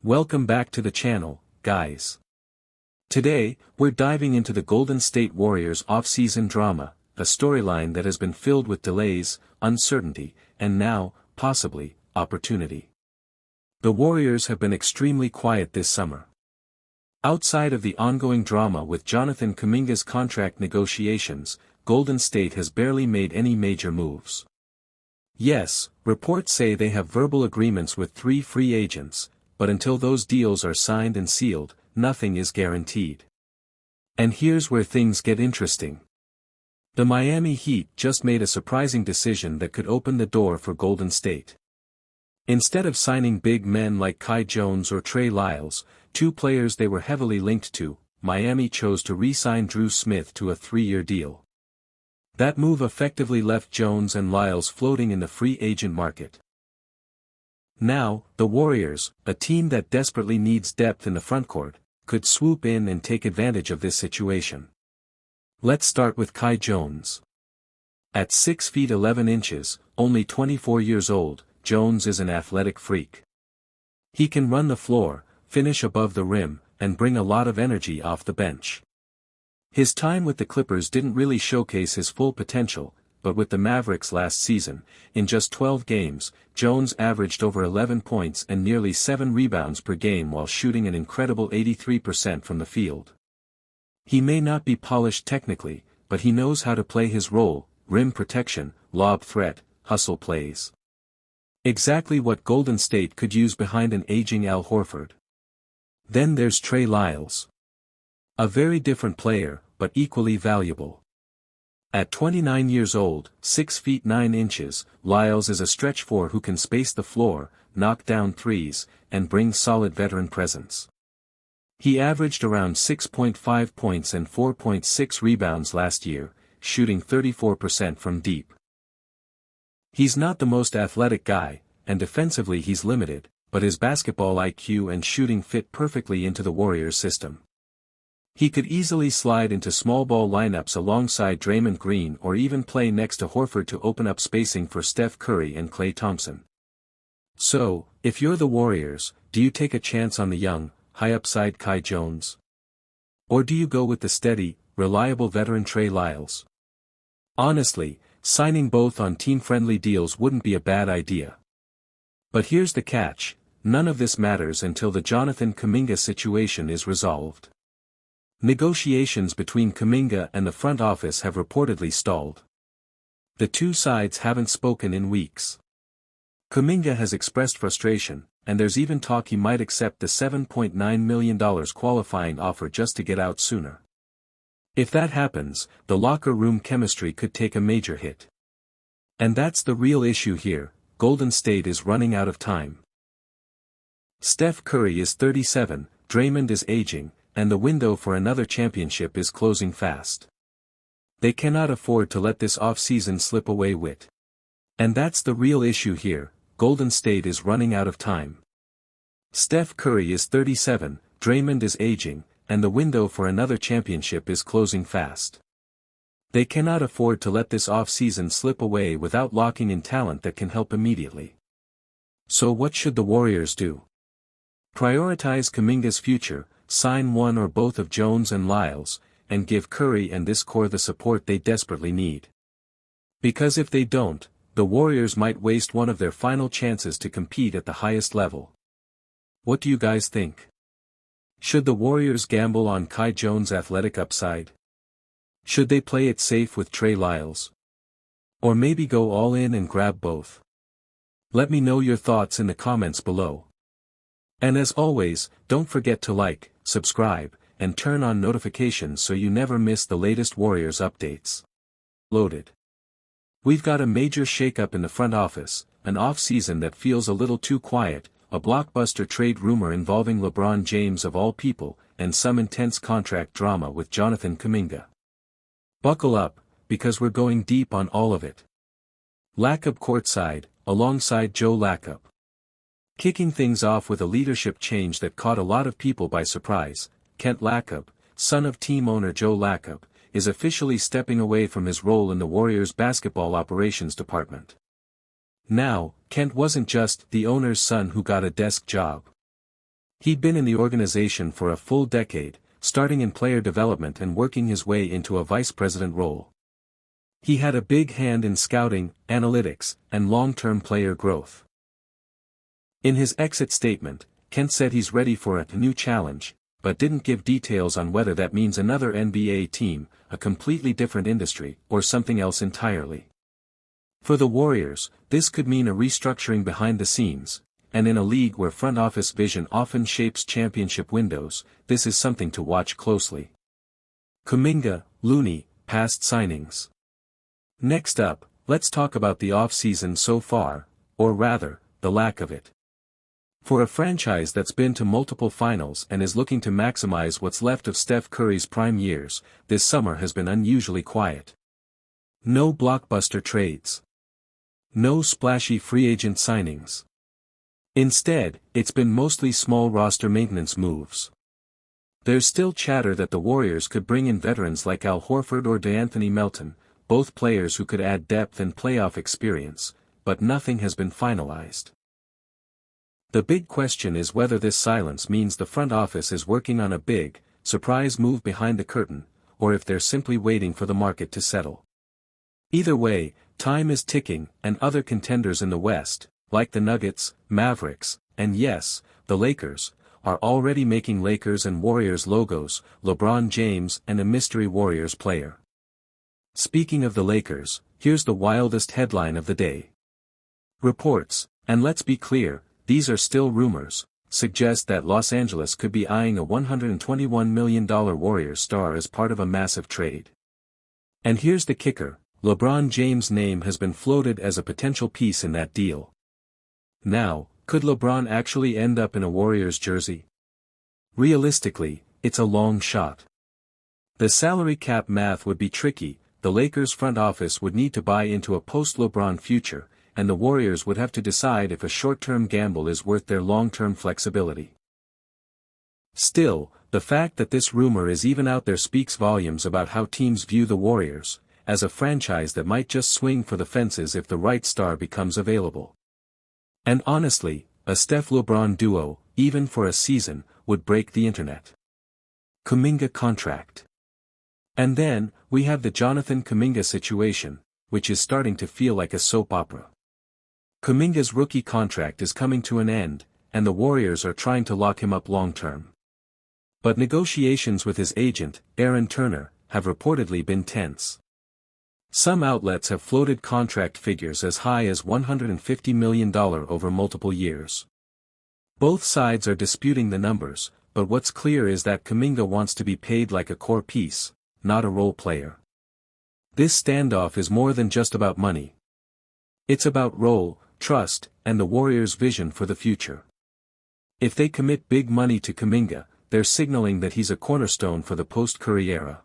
Welcome back to the channel, guys. Today, we're diving into the Golden State Warriors off-season drama, a storyline that has been filled with delays, uncertainty, and now, possibly, opportunity. The Warriors have been extremely quiet this summer. Outside of the ongoing drama with Jonathan Kuminga's contract negotiations, Golden State has barely made any major moves. Yes, reports say they have verbal agreements with 3 free agents, but until those deals are signed and sealed, nothing is guaranteed. And here's where things get interesting. The Miami Heat just made a surprising decision that could open the door for Golden State. Instead of signing big men like Kai Jones or Trey Lyles, 2 players they were heavily linked to, Miami chose to re-sign Drew Smith to a 3-year deal. That move effectively left Jones and Lyles floating in the free agent market. Now, the Warriors, a team that desperately needs depth in the frontcourt, could swoop in and take advantage of this situation. Let's start with Kai Jones. At 6 feet 11 inches, only 24 years old, Jones is an athletic freak. He can run the floor, finish above the rim, and bring a lot of energy off the bench. His time with the Clippers didn't really showcase his full potential, but with the Mavericks last season, in just 12 games, Jones averaged over 11 points and nearly 7 rebounds per game while shooting an incredible 83% from the field. He may not be polished technically, but he knows how to play his role: rim protection, lob threat, hustle plays. Exactly what Golden State could use behind an aging Al Horford. Then there's Trey Lyles. A very different player, but equally valuable. At 29 years old, 6 feet 9 inches, Lyles is a stretch 4 who can space the floor, knock down threes, and bring solid veteran presence. He averaged around 6.5 points and 4.6 rebounds last year, shooting 34% from deep. He's not the most athletic guy, and defensively he's limited, but his basketball IQ and shooting fit perfectly into the Warriors system. He could easily slide into small ball lineups alongside Draymond Green or even play next to Horford to open up spacing for Steph Curry and Klay Thompson. So, if you're the Warriors, do you take a chance on the young, high-upside Kai Jones? Or do you go with the steady, reliable veteran Trey Lyles? Honestly, signing both on team-friendly deals wouldn't be a bad idea. But here's the catch: none of this matters until the Jonathan Kuminga situation is resolved. Negotiations between Kuminga and the front office have reportedly stalled. The two sides haven't spoken in weeks. Kuminga has expressed frustration, and there's even talk he might accept the $7.9 million qualifying offer just to get out sooner. If that happens, the locker room chemistry could take a major hit. And that's the real issue here: Golden State is running out of time. Steph Curry is 37, Draymond is aging, and the window for another championship is closing fast. They cannot afford to let this off-season slip away with. And that's the real issue here: Golden State is running out of time. Steph Curry is 37, Draymond is aging, and the window for another championship is closing fast. They cannot afford to let this off-season slip away without locking in talent that can help immediately. So what should the Warriors do? Prioritize Kuminga's future, sign one or both of Jones and Lyles, and give Curry and this core the support they desperately need. Because if they don't, the Warriors might waste one of their final chances to compete at the highest level. What do you guys think? Should the Warriors gamble on Kai Jones' athletic upside? Should they play it safe with Trey Lyles? Or maybe go all in and grab both? Let me know your thoughts in the comments below. And as always, don't forget to like, subscribe, and turn on notifications so you never miss the latest Warriors updates. Loaded. We've got a major shakeup in the front office, an off-season that feels a little too quiet, a blockbuster trade rumor involving LeBron James of all people, and some intense contract drama with Jonathan Kuminga. Buckle up, because we're going deep on all of it. Lacob courtside, alongside Joe Lacob. Kicking things off with a leadership change that caught a lot of people by surprise, Kent Lacob, son of team owner Joe Lacob, is officially stepping away from his role in the Warriors' basketball operations department. Now, Kent wasn't just the owner's son who got a desk job. He'd been in the organization for a full decade, starting in player development and working his way into a vice president role. He had a big hand in scouting, analytics, and long-term player growth. In his exit statement, Kent said he's ready for a new challenge, but didn't give details on whether that means another NBA team, a completely different industry, or something else entirely. For the Warriors, this could mean a restructuring behind the scenes, and in a league where front office vision often shapes championship windows, this is something to watch closely. Kuminga, Looney, past signings. Next up, let's talk about the off-season so far, or rather, the lack of it. For a franchise that's been to multiple finals and is looking to maximize what's left of Steph Curry's prime years, this summer has been unusually quiet. No blockbuster trades. No splashy free agent signings. Instead, it's been mostly small roster maintenance moves. There's still chatter that the Warriors could bring in veterans like Al Horford or DeAnthony Melton, both players who could add depth and playoff experience, but nothing has been finalized. The big question is whether this silence means the front office is working on a big, surprise move behind the curtain, or if they're simply waiting for the market to settle. Either way, time is ticking, and other contenders in the West, like the Nuggets, Mavericks, and yes, the Lakers, are already making Lakers and Warriors logos, LeBron James and a mystery Warriors player. Speaking of the Lakers, here's the wildest headline of the day. Reports, and let's be clear, these are still rumors, suggest that Los Angeles could be eyeing a $121 million Warriors star as part of a massive trade. And here's the kicker, LeBron James' name has been floated as a potential piece in that deal. Now, could LeBron actually end up in a Warriors jersey? Realistically, it's a long shot. The salary cap math would be tricky, the Lakers front office would need to buy into a post-LeBron future, and the Warriors would have to decide if a short-term gamble is worth their long-term flexibility. Still, the fact that this rumor is even out there speaks volumes about how teams view the Warriors, as a franchise that might just swing for the fences if the right star becomes available. And honestly, a Steph-LeBron duo, even for a season, would break the internet. Kuminga contract. And then, we have the Jonathan Kuminga situation, which is starting to feel like a soap opera. Kuminga's rookie contract is coming to an end, and the Warriors are trying to lock him up long-term. But negotiations with his agent, Aaron Turner, have reportedly been tense. Some outlets have floated contract figures as high as $150 million over multiple years. Both sides are disputing the numbers, but what's clear is that Kuminga wants to be paid like a core piece, not a role player. This standoff is more than just about money. It's about role, trust, and the Warriors' vision for the future. If they commit big money to Kuminga, they're signaling that he's a cornerstone for the post-Curry era.